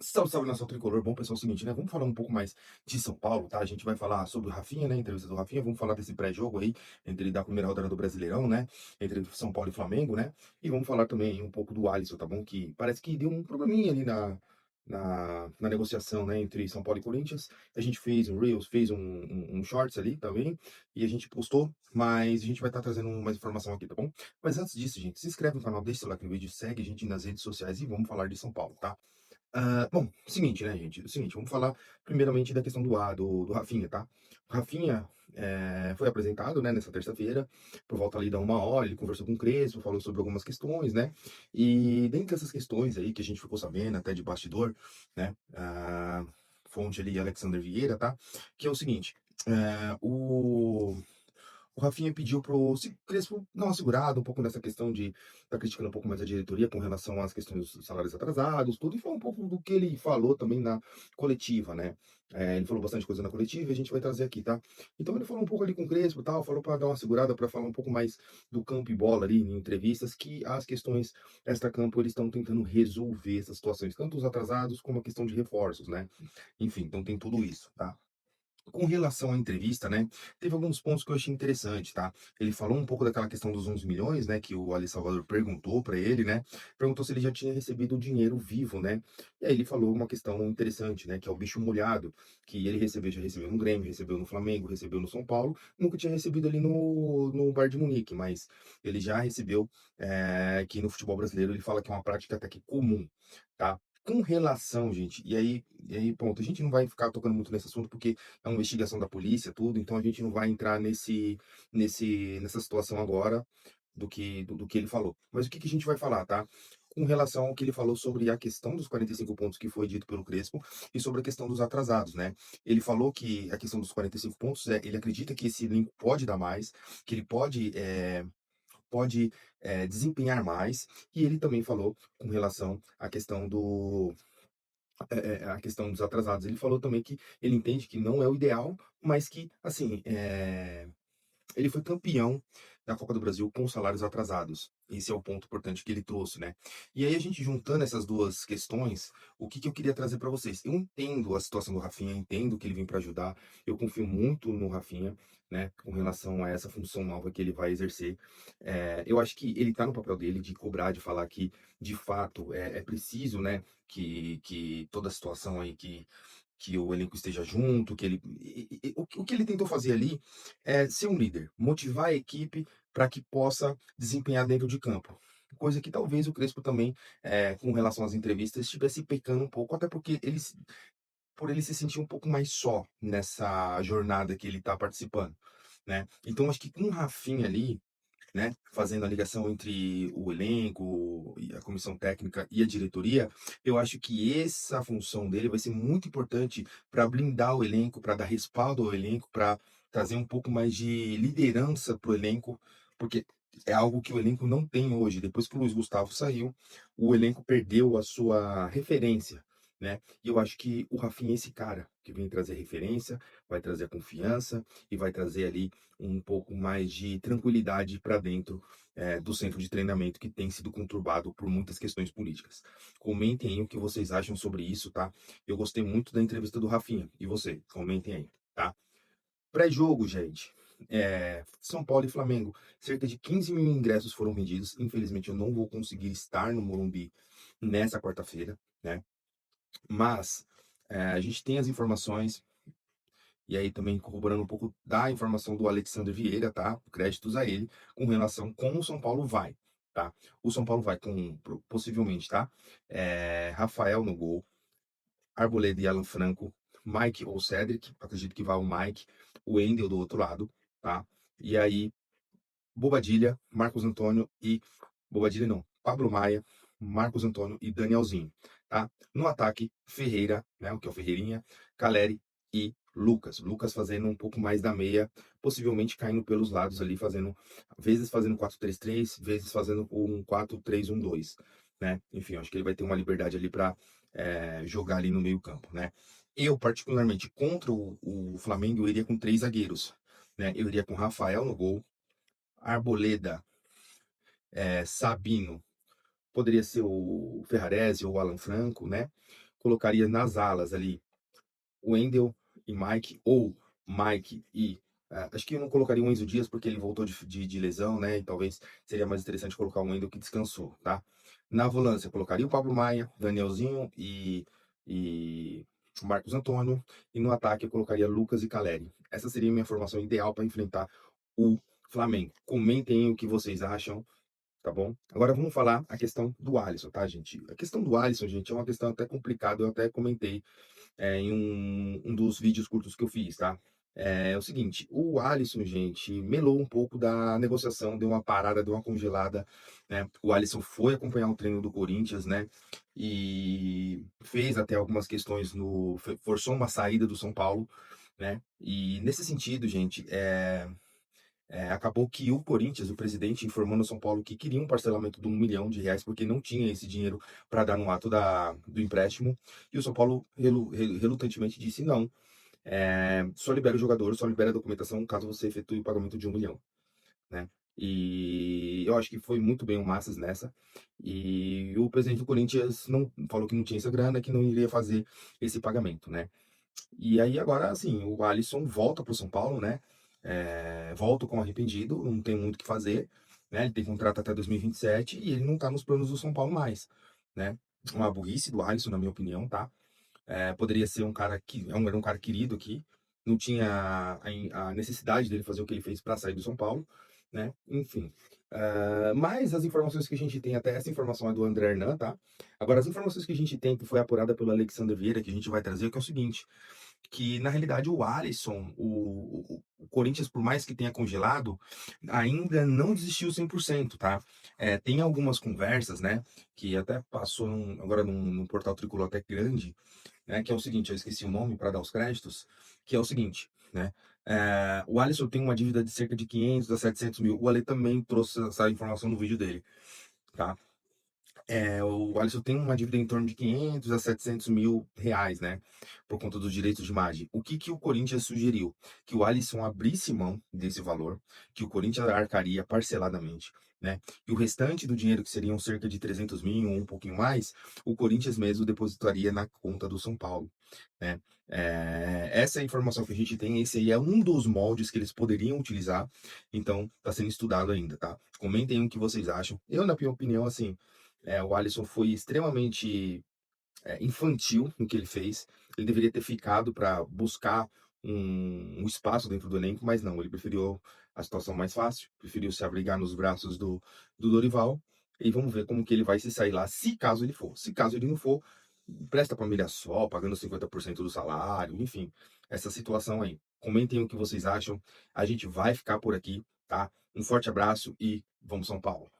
Salve, salve, nação tricolor. Bom, pessoal, é o seguinte, né? Vamos falar um pouco mais de São Paulo, tá? A gente vai falar sobre o Rafinha, né? Entrevista do Rafinha. Vamos falar desse pré-jogo aí, da primeira rodada do Brasileirão, né? Entre São Paulo e Flamengo, né? E vamos falar também um pouco do Alisson, tá bom? Que parece que deu um probleminha ali na negociação, né? Entre São Paulo e Corinthians. A gente fez um Reels, fez um Shorts ali também. E a gente postou, mas a gente vai estar trazendo mais informação aqui, tá bom? Mas antes disso, gente, se inscreve no canal, deixa o like no vídeo, segue a gente nas redes sociais e vamos falar de São Paulo, tá? Bom, seguinte, né, gente? O seguinte, vamos falar primeiramente da questão do Rafinha, tá? O Rafinha foi apresentado, né, nessa terça-feira, por volta ali da 1 hora, ele conversou com o Crespo, falou sobre algumas questões, né? E dentre essas questões aí que a gente ficou sabendo, até de bastidor, né? Fonte ali, Alexander Vieira, tá? Que é o seguinte, o Rafinha pediu pro Crespo dar uma segurada um pouco nessa questão de tá criticando um pouco mais a diretoria com relação às questões dos salários atrasados, tudo, e foi um pouco do que ele falou também na coletiva, né? Ele falou bastante coisa na coletiva e a gente vai trazer aqui, tá? Então ele falou um pouco ali com o Crespo e tal, falou para dar uma segurada, para falar um pouco mais do campo e bola ali em entrevistas, que as questões extra-campo eles estão tentando resolver essas situações, tanto os atrasados como a questão de reforços, né? Enfim, então tem tudo isso, tá? Com relação à entrevista, né, teve alguns pontos que eu achei interessante, tá? Ele falou um pouco daquela questão dos 11 milhões, né, que o Ali Salvador perguntou para ele, né? Perguntou se ele já tinha recebido o dinheiro vivo, né? E aí ele falou uma questão interessante, né, que é o bicho molhado, que ele recebeu, já recebeu no Grêmio, recebeu no Flamengo, recebeu no São Paulo, nunca tinha recebido ali no Bayern de Munique, mas ele já recebeu que no futebol brasileiro ele fala que é uma prática até que comum, tá? Com relação, gente, e aí, ponto, a gente não vai ficar tocando muito nesse assunto porque é uma investigação da polícia, tudo, então a gente não vai entrar nessa situação agora do que ele falou. Mas o que, que a gente vai falar, tá? Com relação ao que ele falou sobre a questão dos 45 pontos que foi dito pelo Crespo e sobre a questão dos atrasados, né? Ele falou que a questão dos 45 pontos, ele acredita que esse elenco pode dar mais, que ele pode desempenhar mais, e ele também falou com relação à questão a questão dos atrasados. Ele falou também que ele entende que não é o ideal, mas que, assim, ele foi campeão da Copa do Brasil com salários atrasados. Esse é o ponto importante que ele trouxe, né? E aí a gente juntando essas duas questões, o que que eu queria trazer para vocês? Eu entendo a situação do Rafinha, entendo que ele vem para ajudar, eu confio muito no Rafinha, né, com relação a essa função nova que ele vai exercer. Eu acho que ele tá no papel dele de cobrar, de falar que, de fato, é preciso, né, que toda a situação aí que o elenco esteja junto, que ele o que ele tentou fazer ali é ser um líder, motivar a equipe para que possa desempenhar dentro de campo. Coisa que talvez o Crespo também, com relação às entrevistas, estivesse pecando um pouco, até porque por ele se sentir um pouco mais só nessa jornada que ele está participando, né? Então acho que com o Rafinha ali, né, fazendo a ligação entre o elenco e a comissão técnica e a diretoria, eu acho que essa função dele vai ser muito importante para blindar o elenco, para dar respaldo ao elenco, para trazer um pouco mais de liderança para o elenco, porque é algo que o elenco não tem hoje. Depois que o Luiz Gustavo saiu, o elenco perdeu a sua referência, né? E eu acho que o Rafinha é esse cara que vem trazer referência, vai trazer a confiança e vai trazer ali um pouco mais de tranquilidade para dentro do centro de treinamento que tem sido conturbado por muitas questões políticas. Comentem aí o que vocês acham sobre isso, tá? Eu gostei muito da entrevista do Rafinha. E você? Comentem aí, tá? Pré-jogo, gente. São Paulo e Flamengo. Cerca de 15 mil ingressos foram vendidos. Infelizmente, eu não vou conseguir estar no Morumbi nessa quarta-feira, né? Mas a gente tem as informações e aí também corroborando um pouco da informação do Alexander Vieira, tá? Créditos a ele, com relação como o São Paulo vai, tá? O São Paulo vai com, possivelmente, tá? Rafael no gol, Arboleda e Alan Franco, Mike ou Cedric, acredito que vai o Mike, o Wendel do outro lado, tá? E aí, Bobadilha, Marcos Antônio e... Bobadilha não, Pablo Maia, Marcos Antônio e Danielzinho, tá? No ataque, Ferreira, né, o que é o Ferreirinha, Caleri e Lucas. Lucas fazendo um pouco mais da meia, possivelmente caindo pelos lados ali, vezes fazendo 4-3-3, vezes fazendo um 4-3-1-2, né? Enfim, acho que ele vai ter uma liberdade ali para jogar ali no meio campo, né? Eu, particularmente, contra o Flamengo, eu iria com três zagueiros, né? Eu iria com Rafael no gol, Arboleda, Sabino, poderia ser o Ferrarese ou o Alan Franco, né? colocaria nas alas ali Wendel e Mike, ou Mike e. Acho que eu não colocaria o Enzo Dias porque ele voltou de lesão, né? E talvez seria mais interessante colocar o Wendel que descansou, tá? Na volância, eu colocaria o Pablo Maia, Danielzinho e Marcos Antônio. E no ataque, eu colocaria Lucas e Caleri. Essa seria a minha formação ideal para enfrentar o Flamengo. Comentem o que vocês acham, tá bom? Agora vamos falar a questão do Alisson, tá, gente? A questão do Alisson, gente, é uma questão até complicada. Eu até comentei em um dos vídeos curtos que eu fiz, tá? É o seguinte, o Alisson, gente, melou um pouco da negociação, deu uma parada, deu uma congelada, né? O Alisson foi acompanhar o treino do Corinthians, né? E fez até algumas questões forçou uma saída do São Paulo, né? E nesse sentido, gente, acabou que o Corinthians, o presidente, informou no São Paulo que queria um parcelamento de R$ 1 milhão, porque não tinha esse dinheiro para dar no ato do empréstimo. E o São Paulo relutantemente disse não. Só libera o jogador, só libera a documentação caso você efetue o pagamento de 1 milhão, né? E eu acho que foi muito bem o Massas nessa. E o presidente do Corinthians não falou que não tinha essa grana, que não iria fazer esse pagamento, né? E aí agora, assim, o Alisson volta para o São Paulo, né? Volta com arrependido, não tem muito o que fazer, né? Ele tem contrato até 2027 e ele não tá nos planos do São Paulo mais, né? Uma burrice do Alisson, na minha opinião, tá? Poderia ser um cara que era um cara querido aqui, não tinha a necessidade dele fazer o que ele fez para sair do São Paulo, né? Enfim. Mas as informações que a gente tem, até essa informação é do André Hernan, tá? Agora, as informações que a gente tem, que foi apurada pelo Alexander Vieira, que a gente vai trazer, que é o seguinte, que na realidade o Alisson, o Corinthians, por mais que tenha congelado, ainda não desistiu 100%, tá? Tem algumas conversas, né, que até passou agora num portal tricolor até grande, né, que é o seguinte, eu esqueci o nome para dar os créditos, que é o seguinte, né, o Alisson tem uma dívida de cerca de 500 a 700 mil, o Ale também trouxe essa informação no vídeo dele, tá? O Alisson tem uma dívida em torno de 500 a 700 mil reais, né? Por conta dos direitos de imagem. O que que o Corinthians sugeriu? Que o Alisson abrisse mão desse valor, que o Corinthians arcaria parceladamente, né? E o restante do dinheiro, que seriam cerca de 300 mil ou um pouquinho mais, o Corinthians mesmo depositaria na conta do São Paulo, né? Essa é a informação que a gente tem. Esse aí é um dos moldes que eles poderiam utilizar. Então, está sendo estudado ainda, tá? Comentem o que vocês acham. Eu, na minha opinião, assim, o Alisson foi extremamente infantil no que ele fez. Ele deveria ter ficado para buscar um espaço dentro do elenco, mas não, ele preferiu a situação mais fácil, preferiu se abrigar nos braços do Dorival. E vamos ver como que ele vai se sair lá, se caso ele for. Se caso ele não for, presta para Mirassol, pagando 50% do salário, enfim, essa situação aí. Comentem o que vocês acham. A gente vai ficar por aqui, tá? Um forte abraço e vamos São Paulo.